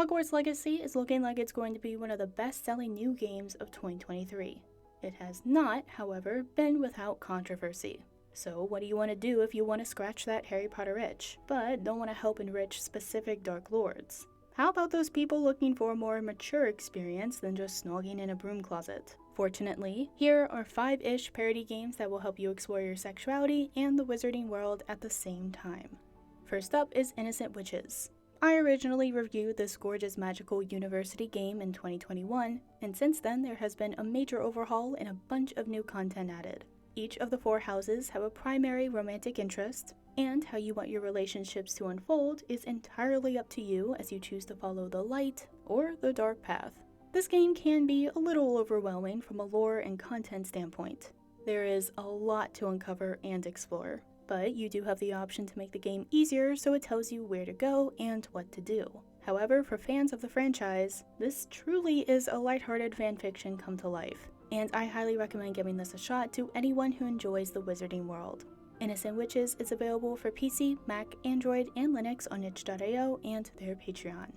Hogwarts Legacy is looking like it's going to be one of the best-selling new games of 2023. It has not, however, been without controversy. So what do you want to do if you want to scratch that Harry Potter itch, but don't want to help enrich specific Dark Lords? How about those people looking for a more mature experience than just snogging in a broom closet? Fortunately, here are 5-ish parody games that will help you explore your sexuality and the wizarding world at the same time. First up is Innocent Witches. I originally reviewed this gorgeous magical university game in 2021, and since then there has been a major overhaul and a bunch of new content added. Each of the 4 houses have a primary romantic interest, and how you want your relationships to unfold is entirely up to you as you choose to follow the light or the dark path. This game can be a little overwhelming from a lore and content standpoint. There is a lot to uncover and explore, but you do have the option to make the game easier so it tells you where to go and what to do. However, for fans of the franchise, this truly is a lighthearted fanfiction come to life, and I highly recommend giving this a shot to anyone who enjoys the wizarding world. Innocent Witches is available for PC, Mac, Android, and Linux on itch.io and their Patreon.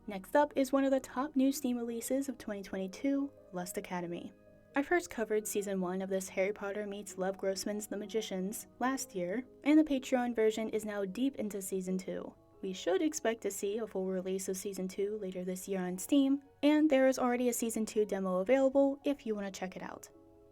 Next up is one of the top new Steam releases of 2022, Lust Academy. I first covered Season 1 of this Harry Potter meets Lev Grossman's The Magicians last year, and the Patreon version is now deep into Season 2. We should expect to see a full release of Season 2 later this year on Steam, and there is already a Season 2 demo available if you want to check it out.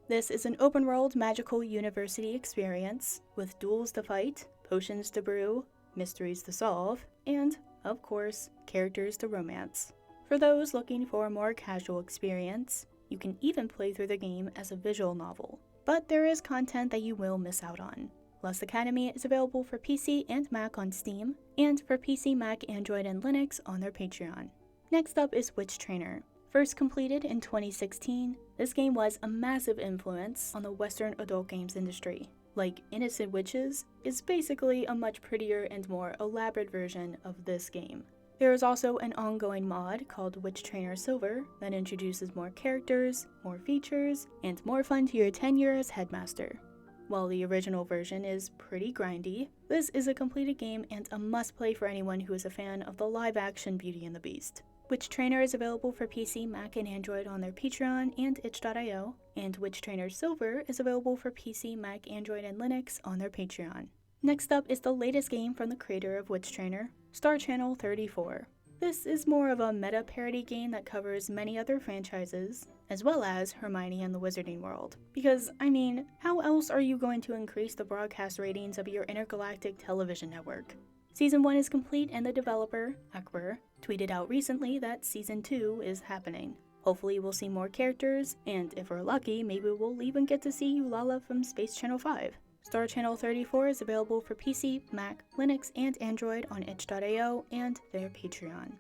This is an open-world magical university experience, with duels to fight, potions to brew, mysteries to solve, and, of course, characters to romance. For those looking for a more casual experience, you can even play through the game as a visual novel, but there is content that you will miss out on. Lust Academy is available for PC and Mac on Steam, and for PC, Mac, Android, and Linux on their Patreon. Next up is Witch Trainer. First completed in 2016, this game was a massive influence on the Western adult games industry. Like Innocent Witches is basically a much prettier and more elaborate version of this game. There is also an ongoing mod called Witch Trainer Silver that introduces more characters, more features, and more fun to your tenure as headmaster. While the original version is pretty grindy, this is a completed game and a must-play for anyone who is a fan of the live-action Beauty and the Beast. Witch Trainer is available for PC, Mac, and Android on their Patreon and itch.io, and Witch Trainer Silver is available for PC, Mac, Android, and Linux on their Patreon. Next up is the latest game from the creator of Witch Trainer, Star Channel 34. This is more of a meta parody game that covers many other franchises, as well as Hermione and the Wizarding World. Because, I mean, how else are you going to increase the broadcast ratings of your intergalactic television network? Season 1 is complete, and the developer, Akbar, tweeted out recently that Season 2 is happening. Hopefully we'll see more characters, and if we're lucky, maybe we'll even get to see Eulala from Space Channel 5. Star Channel 34 is available for PC, Mac, Linux, and Android on itch.io and their Patreon.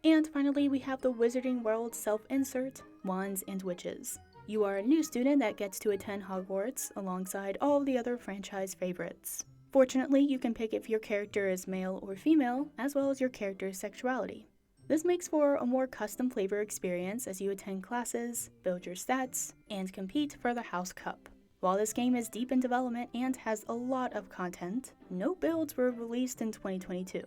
And finally, we have the Wizarding World self-insert, Wands and Witches. You are a new student that gets to attend Hogwarts alongside all of the other franchise favorites. Fortunately, you can pick if your character is male or female, as well as your character's sexuality. This makes for a more custom flavor experience as you attend classes, build your stats, and compete for the House Cup. While this game is deep in development and has a lot of content, no builds were released in 2022.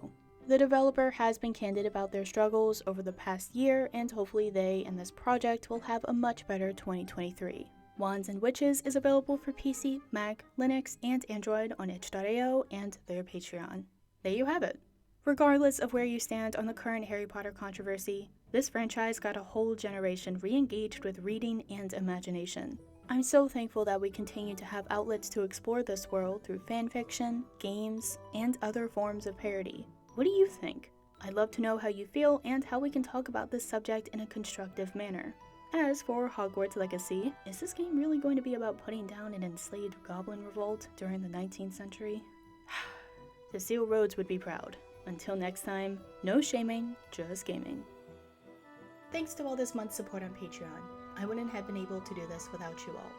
The developer has been candid about their struggles over the past year, and hopefully they and this project will have a much better 2023. Wands and Witches is available for PC, Mac, Linux, and Android on itch.io and their Patreon. There you have it. Regardless of where you stand on the current Harry Potter controversy, this franchise got a whole generation re-engaged with reading and imagination. I'm so thankful that we continue to have outlets to explore this world through fanfiction, games, and other forms of parody. What do you think? I'd love to know how you feel and how we can talk about this subject in a constructive manner. As for Hogwarts Legacy, is this game really going to be about putting down an enslaved goblin revolt during the 19th century? Cecile Rhodes would be proud. Until next time, no shaming, just gaming. Thanks to all this month's support on Patreon. I wouldn't have been able to do this without you all.